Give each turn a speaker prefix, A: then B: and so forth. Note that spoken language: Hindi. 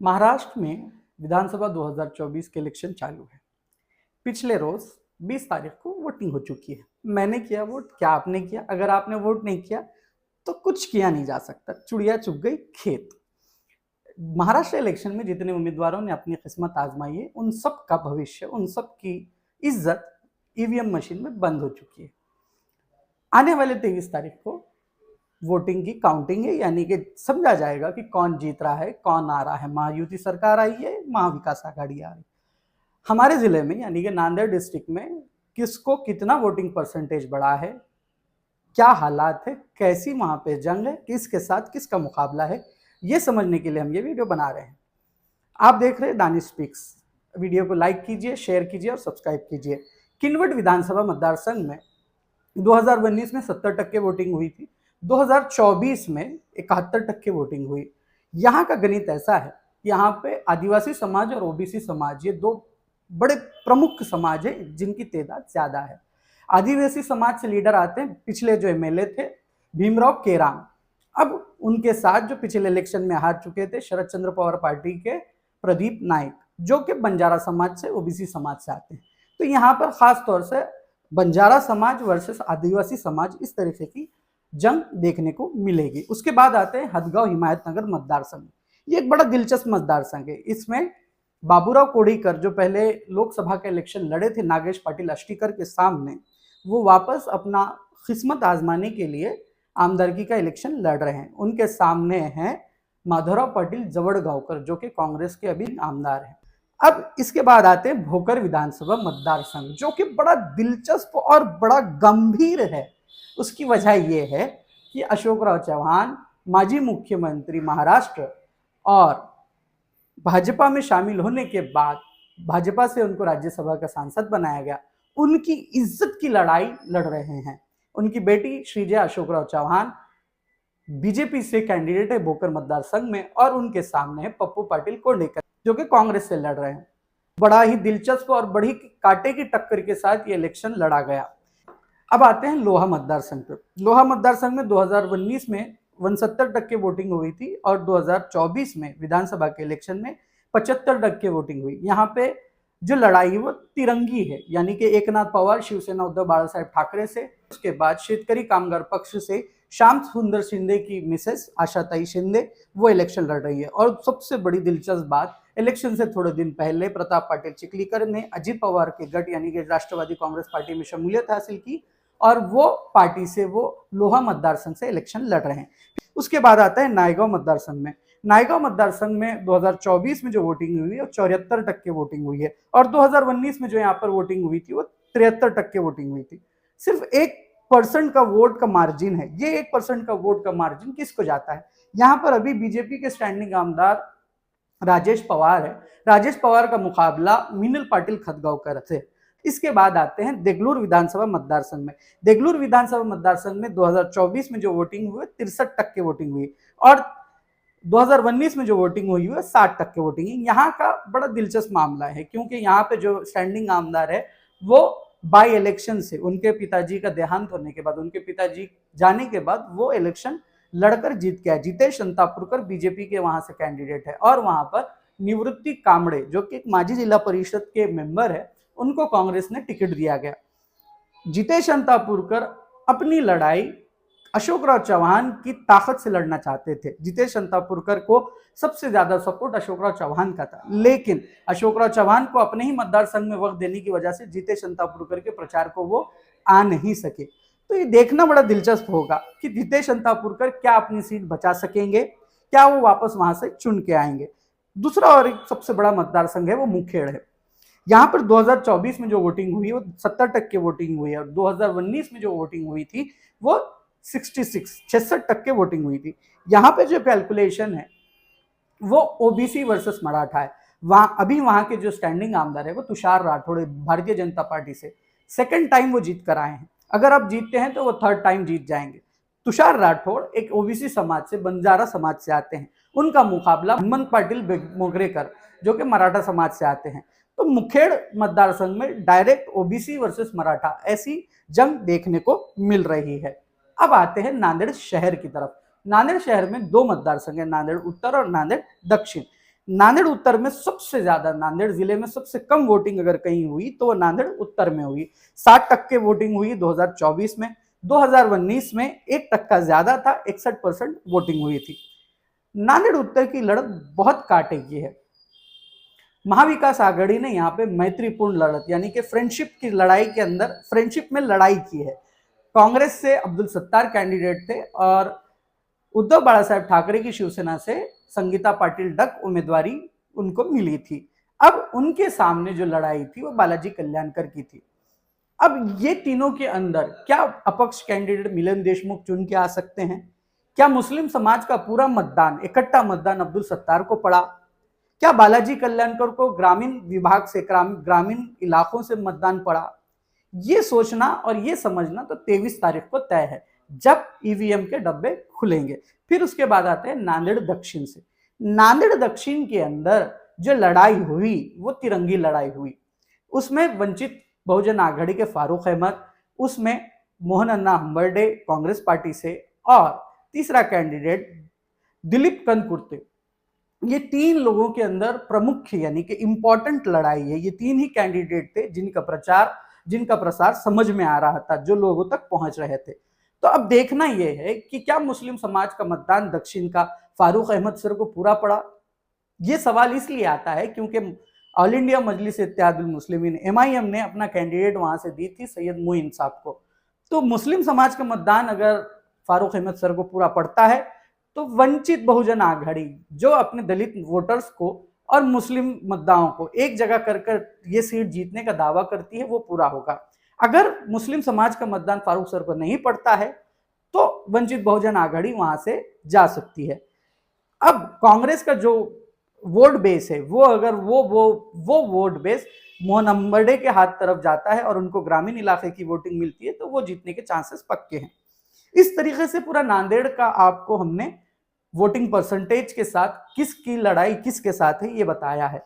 A: महाराष्ट्र में विधानसभा 2024 के इलेक्शन चालू है। पिछले रोज 20 तारीख को वोटिंग हो चुकी है। मैंने किया वोट, क्या आपने किया? अगर आपने वोट नहीं किया तो कुछ किया नहीं जा सकता, चिड़िया चुग गई खेत। महाराष्ट्र इलेक्शन में जितने उम्मीदवारों ने अपनी किस्मत आजमाई है, उन सब का भविष्य, उन सब की इज्जत ईवीएम मशीन में बंद हो चुकी है। आने वाले 23 तारीख को वोटिंग की काउंटिंग है, यानी कि समझा जाएगा कि कौन जीत रहा है, कौन आ रहा है। महायुति सरकार आई है, महाविकास आघाड़ी आ रही है। हमारे जिले में यानी कि नांदेड़ डिस्ट्रिक्ट में किसको कितना वोटिंग परसेंटेज बढ़ा है, क्या हालात है, कैसी वहां पे जंग है, किसके साथ किसका मुकाबला है, ये समझने के लिए हम ये वीडियो बना रहे हैं। आप देख रहे हैं दानिश स्पीक्स। वीडियो को लाइक कीजिए, शेयर कीजिए और सब्सक्राइब कीजिए। किनवट विधानसभा मतदार संघ में 2019 में 70% वोटिंग हुई थी, 2024 में 71% वोटिंग हुई। यहाँ का गणित ऐसा है, यहाँ पे आदिवासी समाज और ओबीसी समाज, ये दो बड़े प्रमुख समाज है जिनकी तादाद ज्यादा है। आदिवासी समाज से लीडर आते हैं पिछले जो एमएलए थे भीमराव केराम। अब उनके साथ जो पिछले इलेक्शन में हार चुके थे शरद चंद्र पवार पार्टी के प्रदीप नाइक, जो कि बंजारा समाज से, ओबीसी समाज से आते हैं। तो यहाँ पर खास तौर से बंजारा समाज वर्सेस आदिवासी समाज, इस तरीके की जंग देखने को मिलेगी। उसके बाद आते हैं हदगांव हिमायतनगर मतदार संघ। ये एक बड़ा दिलचस्प मतदार संघ है। इसमें बाबूराव कोड़ीकर, जो पहले लोकसभा का इलेक्शन लड़े थे नागेश पाटिल अष्टीकर के सामने, वो वापस अपना किस्मत आजमाने के लिए आमदारगी का इलेक्शन लड़ रहे हैं। उनके सामने हैं माधवराव पाटिल जवड़गांवकर, जो कि कांग्रेस के अभी आमदार हैं। अब इसके बाद आते हैं भोकर विधानसभा मतदार संघ, जो कि बड़ा दिलचस्प और बड़ा गंभीर है। उसकी वजह यह है कि अशोकराव चौहान, माजी मुख्यमंत्री महाराष्ट्र, और भाजपा में शामिल होने के बाद भाजपा से उनको राज्यसभा का सांसद बनाया गया, उनकी इज्जत की लड़ाई लड़ रहे हैं। उनकी बेटी श्रीजया अशोकराव चौहान बीजेपी से कैंडिडेट है भोकर मतदार संघ में, और उनके सामने है पप्पू पाटिल कोंडेकर, जो कि कांग्रेस से लड़ रहे हैं। बड़ा ही दिलचस्प और बड़ी कांटे की टक्कर के साथ ये इलेक्शन लड़ा गया। अब आते हैं लोहा मतदार संघ पर। लोहा मतदार संघ में 2019 में 69% वोटिंग हुई थी और 2024 में विधानसभा के इलेक्शन में 75% वोटिंग हुई। यहाँ पे जो लड़ाई है वो तिरंगी है, यानी कि एकनाथ पवार शिवसेना उद्धव बाला साहेब ठाकरे से, उसके बाद शेतकरी कामगार पक्ष से श्याम सुंदर शिंदे की मिसेस आशाताई शिंदे वो इलेक्शन लड़ रही है। और सबसे बड़ी दिलचस्प बात, इलेक्शन से थोड़े दिन पहले प्रताप पाटिल चिखलीकर ने अजित पवार के गठ यानी कि राष्ट्रवादी कांग्रेस पार्टी में शमूलियत हासिल की, और वो पार्टी से वो लोहा मतदार संघ से इलेक्शन लड़ रहे हैं। उसके बाद आता है नायगांव मतदार संघ में। नायगांव मतदार संघ में 2024 में जो वोटिंग हुई है वो 74% वोटिंग हुई है, और 2019 में जो यहाँ पर वोटिंग हुई थी वो 73% वोटिंग हुई थी। सिर्फ 1% का वोट का मार्जिन है। ये 1% का वोट का मार्जिन किसको जाता है? यहाँ पर अभी बीजेपी के स्टैंडिंग आमदार राजेश पवार है। राजेश पवार का मुकाबला मिनल पाटिल खदगांवकर से। इसके बाद आते हैं देगलूर विधानसभा मतदार संघ में। देगलूर विधानसभा मतदार संघ में 2024 में जो वोटिंग हुई 63% वोटिंग हुई, और 2019 में जो वोटिंग हुई है 60% वोटिंग है। यहाँ का बड़ा दिलचस्प मामला है, क्योंकि यहाँ पे जो स्टैंडिंग आमदार है वो बाई इलेक्शन से, उनके पिताजी का देहांत होने के बाद, उनके पिताजी जाने के बाद वो इलेक्शन लड़कर जीत गया। जितेश अंतापुरकर बीजेपी के वहां से कैंडिडेट है, और वहां पर निवृत्ति कामड़े, जो कि एक माजी जिला परिषद के मेंबर है, उनको कांग्रेस ने टिकट दिया गया। जितेश अंतापुरकर अपनी लड़ाई अशोकराव चौहान की ताकत से लड़ना चाहते थे। जितेश अंतापुरकर को सबसे ज्यादा सपोर्ट अशोकराव चौहान का था, लेकिन अशोकराव चौहान को अपने ही मतदार संघ में वक्त देने की वजह से जितेश अंतापुरकर के प्रचार को वो आ नहीं सके। तो ये देखना बड़ा दिलचस्प होगा कि जितेश अंतापुरकर क्या अपनी सीट बचा सकेंगे, क्या वो वापस वहां से चुन के आएंगे। दूसरा और एक सबसे बड़ा मतदार संघ है वो मुखेड़ है। यहाँ पर 2024 में जो वोटिंग हुई वो 70% वोटिंग हुई है, और 2019 में जो वोटिंग हुई थी वो 66% वोटिंग हुई थी। यहाँ पे जो कैलकुलेशन है वो ओबीसी वर्सेस मराठा है। वहां के जो स्टैंडिंग आमदार है वो तुषार राठौड़ भारतीय जनता पार्टी से, सेकंड टाइम वो जीत कर आए हैं। अगर आप जीतते हैं तो वो थर्ड टाइम जीत जाएंगे। तुषार राठौड़ एक ओबीसी समाज से, बंजारा समाज से आते हैं। उनका मुकाबला हेमंत पाटिल मोगरेकर, जो कि मराठा समाज से आते हैं। तो मुखेड़ मतदार संघ में डायरेक्ट ओबीसी वर्सेस मराठा ऐसी जंग देखने को मिल रही है। अब आते हैं नांदेड़ शहर की तरफ। नांदेड़ शहर में दो मतदार संघ है, नांदेड़ उत्तर और नांदेड़ दक्षिण। नांदेड़ उत्तर में सबसे ज्यादा, नांदेड़ जिले में सबसे कम वोटिंग अगर कहीं हुई तो वो नांदेड़ उत्तर में हुई। 60% वोटिंग हुई 2024 में। 2019 में 1% ज्यादा था, 61% वोटिंग हुई थी। नांदेड़ उत्तर की लड़त बहुत कांटे की है। महाविकास आघाड़ी ने यहाँ पे मैत्रीपूर्ण लड़त यानी कि फ्रेंडशिप की लड़ाई के अंदर फ्रेंडशिप में लड़ाई की है। कांग्रेस से अब्दुल सत्तार कैंडिडेट थे और उद्धव बाला साहेब ठाकरे की शिवसेना से संगीता पाटिल डक उम्मीदवारी उनको मिली थी। अब उनके सामने जो लड़ाई थी वो बालाजी कल्याणकर की थी। अब ये तीनों के अंदर क्या अपक्ष कैंडिडेट मिलन देशमुख चुन के आ सकते हैं? क्या मुस्लिम समाज का पूरा मतदान, इकट्ठा मतदान अब्दुल सत्तार को पड़ा? क्या बालाजी कल्याणकर को ग्रामीण विभाग से, ग्रामीण इलाकों से मतदान पड़ा? ये सोचना और ये समझना तो 23 तारीख को तय है, जब ईवीएम के डब्बे खुलेंगे। फिर उसके बाद आते हैं नांदेड़ दक्षिण से। नांदेड़ दक्षिण के अंदर जो लड़ाई हुई वो तिरंगी लड़ाई हुई। उसमें वंचित बहुजन आघाड़ी के फारूक अहमद, उसमें मोहन अन्ना हम्बर्डे कांग्रेस पार्टी से, और तीसरा कैंडिडेट दिलीप कनकुर्ते। ये तीन लोगों के अंदर प्रमुख यानी कि इंपॉर्टेंट लड़ाई है। ये तीन ही कैंडिडेट थे जिनका प्रसार समझ में आ रहा था, जो लोगों तक पहुंच रहे थे। तो अब देखना यह है कि क्या मुस्लिम समाज का मतदान दक्षिण का फारूक अहमद सर को पूरा पड़ा। ये सवाल इसलिए आता है क्योंकि ऑल इंडिया मजलिस इत्तेहादुल मुस्लिमीन MIM ने अपना कैंडिडेट वहां से दी थी सैयद मोइन साहब को। तो मुस्लिम समाज का मतदान अगर फारूक अहमद सर को पूरा पड़ता है तो वंचित बहुजन आघाड़ी जो अपने दलित वोटर्स को और मुस्लिम मतदाताओं को एक जगह कर ये सीट जीतने का दावा करती है, वो पूरा होगा। अगर मुस्लिम समाज का मतदान फारूक सर को नहीं पड़ता है तो वंचित बहुजन आघाड़ी वहां से जा सकती है। अब कांग्रेस का जो वोट बेस है वो अगर वो वोट बेस मोहन अम्बर्डे के हाथ तरफ जाता है और उनको ग्रामीण इलाके की वोटिंग मिलती है तो वो जीतने के चांसेस पक्के हैं। इस तरीके से पूरा नांदेड़ का आपको हमने वोटिंग परसेंटेज के साथ किसकी लड़ाई किसके साथ है ये बताया है।